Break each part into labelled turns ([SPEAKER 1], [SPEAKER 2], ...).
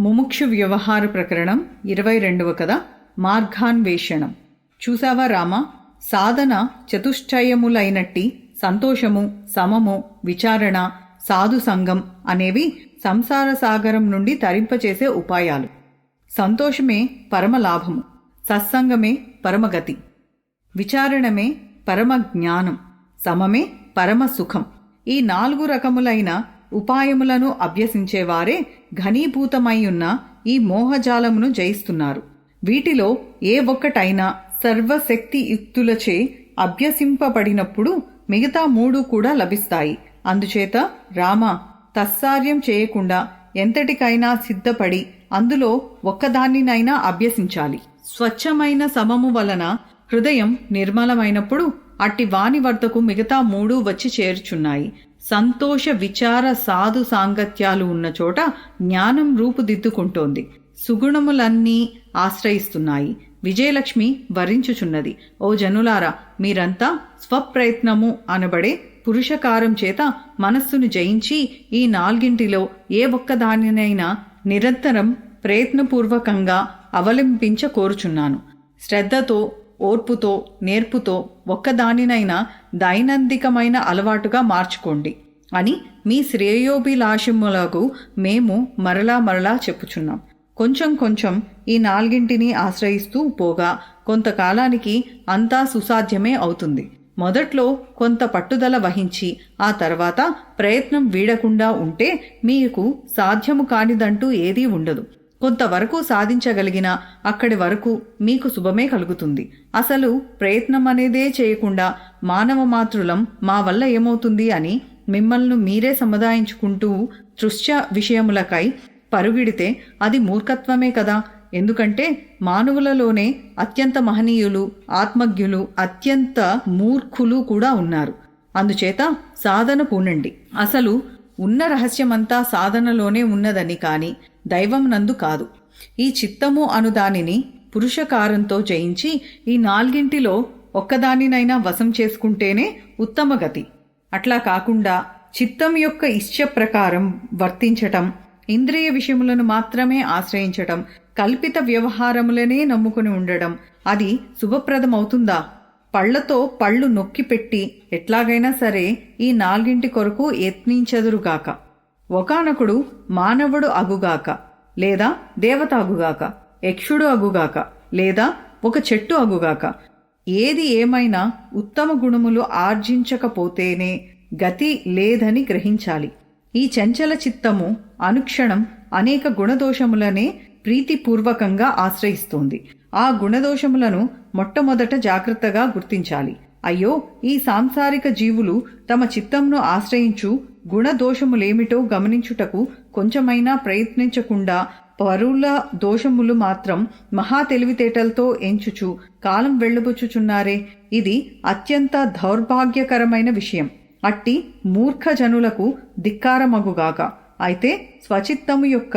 [SPEAKER 1] ముముక్షు వ్యవహార ప్రకరణం 22వ కథ మార్గాన్వేషణం. చూసావా రామ, సాధన చతుష్టయములైనట్టి సంతోషము, సమము, విచారణ, సాధు సంగం అనేవి సంసార సాగరం నుండి తరింపచేసే ఉపాయాలు. సంతోషమే పరమలాభము, సత్సంగమే పరమగతి, విచారణమే పరమ జ్ఞానం, సమమే పరమ సుఖం. ఈ 4 రకములైన ఉపాయములను అభ్యసించేవారే ఘనీభూతమైయున్న ఈ మోహజాలమును జయిస్తున్నారు. వీటిలో ఏ ఒక్కటైనా సర్వశక్తియుక్తులచే అభ్యసింపబడినప్పుడు మిగతా 3 కూడా లభిస్తాయి. అందుచేత రామ, తత్సార్యం చేయకుండా ఎంతటికైనా సిద్ధపడి అందులో ఒక్కదానినైనా అభ్యసించాలి. స్వచ్ఛమైన సమము వలన హృదయం నిర్మలమైనప్పుడు అట్టి వాని వద్దకు మిగతా 3 వచ్చి చేర్చున్నాయి. సంతోష, విచార, సాధు సాంగత్యాలు ఉన్న చోట జ్ఞానం రూపుదిద్దుకుంటోంది. సుగుణములన్నీ ఆశ్రయిస్తున్నాయి. విజయలక్ష్మి వరించుచున్నది. ఓ జనులారా, మీరంతా స్వప్రయత్నము అనబడే పురుషకారం చేత మనస్సును జయించి ఈ 4 ఏ ఒక్కదానినైనా నిరంతరం ప్రయత్నపూర్వకంగా అవలంబించ కోరుచున్నాను. శ్రద్ధతో, ఓర్పుతో, నేర్పుతో ఒక్కదానినైనా దైనందికమైన అలవాటుగా మార్చుకోండి అని మీ శ్రేయోభిలాషములకు మేము మరలా చెప్పుచున్నాం. కొంచెం కొంచెం ఈ 4 ఆశ్రయిస్తూ పోగా కొంతకాలానికి అంతా సుసాధ్యమే అవుతుంది. మొదట్లో కొంత పట్టుదల వహించి ఆ తర్వాత ప్రయత్నం వీడకుండా ఉంటే మీకు సాధ్యము కానిదంటూ ఏదీ ఉండదు. కొంతవరకు సాధించగలిగిన అక్కడి వరకు మీకు శుభమే కలుగుతుంది. అసలు ప్రయత్నం అనేదే చేయకుండా మానవ మాతృలం మా వల్ల ఏమవుతుంది అని మిమ్మల్ని మీరే సముదాయించుకుంటూ తృష్ట విషయములకై పరుగిడితే అది మూర్ఖత్వమే కదా. ఎందుకంటే మానవులలోనే అత్యంత మహనీయులు, ఆత్మజ్ఞులు, అత్యంత మూర్ఖులు కూడా ఉన్నారు. అందుచేత సాధన పూనండి. అసలు ఉన్న రహస్యమంతా సాధనలోనే ఉన్నదని కాని దైవం నందు కాదు. ఈ చిత్తము అనుదానిని పురుషకారంతో జయించి ఈ 4 ఒక్కదానినైనా వశం చేసుకుంటేనే ఉత్తమ గతి. అట్లా కాకుండా చిత్తం యొక్క ఇష్ట ప్రకారం వర్తించటం, ఇంద్రియ విషయములను మాత్రమే ఆశ్రయించటం, కల్పిత వ్యవహారములనే నమ్ముకుని ఉండడం అది శుభప్రదమవుతుందా? పళ్లతో పళ్ళు నొక్కిపెట్టి ఎట్లాగైనా సరే ఈ 4 కొరకు యత్నించెదరుగాక. ఒకానొకడు మానవుడు అగుగాక, లేదా దేవత అగుగాక, యక్షుడు అగుగాక, లేదా ఒక చెట్టు అగుగాక. ఏది ఏమైనా ఉత్తమ గుణములు ఆర్జించకపోతేనే గతి లేదని గ్రహించాలి. ఈ చంచల చిత్తము అనుక్షణం అనేక గుణదోషములనే ప్రీతిపూర్వకంగా ఆశ్రయిస్తోంది. ఆ గుణదోషములను మొట్టమొదట జాగ్రత్తగా గుర్తించాలి. అయ్యో, ఈ సాంసారిక జీవులు తమ చిత్తంను ఆశ్రయించు గుణదోషములేమిటో గమనించుటకు కొంచెమైనా ప్రయత్నించకుండా పరుల దోషములు మాత్రం మహా తెలివితేటలతో ఎంచుచు కాలం వెళ్ళబుచ్చుచున్నారే. ఇది అత్యంత దౌర్భాగ్యకరమైన విషయం. అట్టి మూర్ఖ జనులకు ధిక్కారమగుగాక. అయితే స్వచిత్తము యొక్క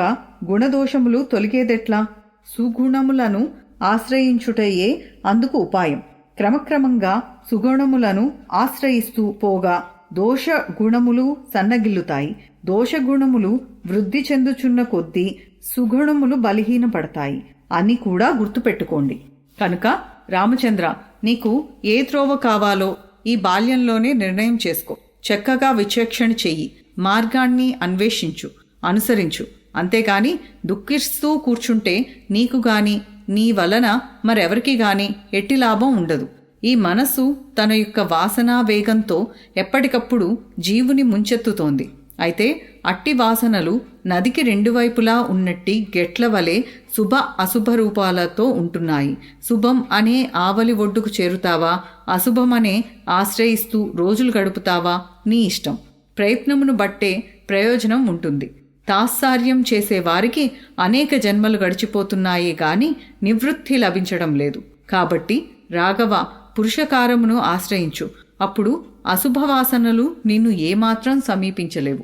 [SPEAKER 1] గుణదోషములు తొలగేదెట్లా? సుగుణములను ఆశ్రయించుటయే అందుకు ఉపాయం. క్రమక్రమంగా సుగుణములను ఆశ్రయిస్తూ పోగా దోష గుణములు సన్నగిల్లుతాయి. దోషగుణములు వృద్ధి చెందుచున్న కొద్దీ సుగుణములు బలహీనపడతాయి అని కూడా గుర్తుపెట్టుకోండి. కనుక రామచంద్ర, నీకు ఏ త్రోవ కావాలో ఈ బాల్యంలోనే నిర్ణయం చేసుకో. చక్కగా విచక్షణ చెయ్యి, మార్గాన్ని అన్వేషించు, అనుసరించు. అంతేకాని దుఃఖిస్తూ కూర్చుంటే నీకు గాని నీ వలన మరెవరికి గాని ఎట్టి లాభం ఉండదు. ఈ మనస్సు తన యొక్క వాసనా వేగంతో ఎప్పటికప్పుడు జీవుని ముంచెత్తుతోంది. అయితే అట్టి వాసనలు నదికి 2 వైపులా ఉన్నట్టి గెట్ల వలె శుభ అశుభ రూపాలతో ఉంటున్నాయి. శుభం అనే ఆవలి ఒడ్డుకు చేరుతావా, అశుభమనే ఆశ్రయిస్తూ రోజులు గడుపుతావా నీ ఇష్టం. ప్రయత్నమును బట్టే ప్రయోజనం ఉంటుంది. తాత్సార్యం చేసేవారికి అనేక జన్మలు గడిచిపోతున్నాయే గాని నివృత్తి లభించడం లేదు. కాబట్టి రాఘవ, పురుషకారమును ఆశ్రయించు. అప్పుడు అశుభవాసనలు నిన్ను ఏమాత్రం సమీపించలేవు.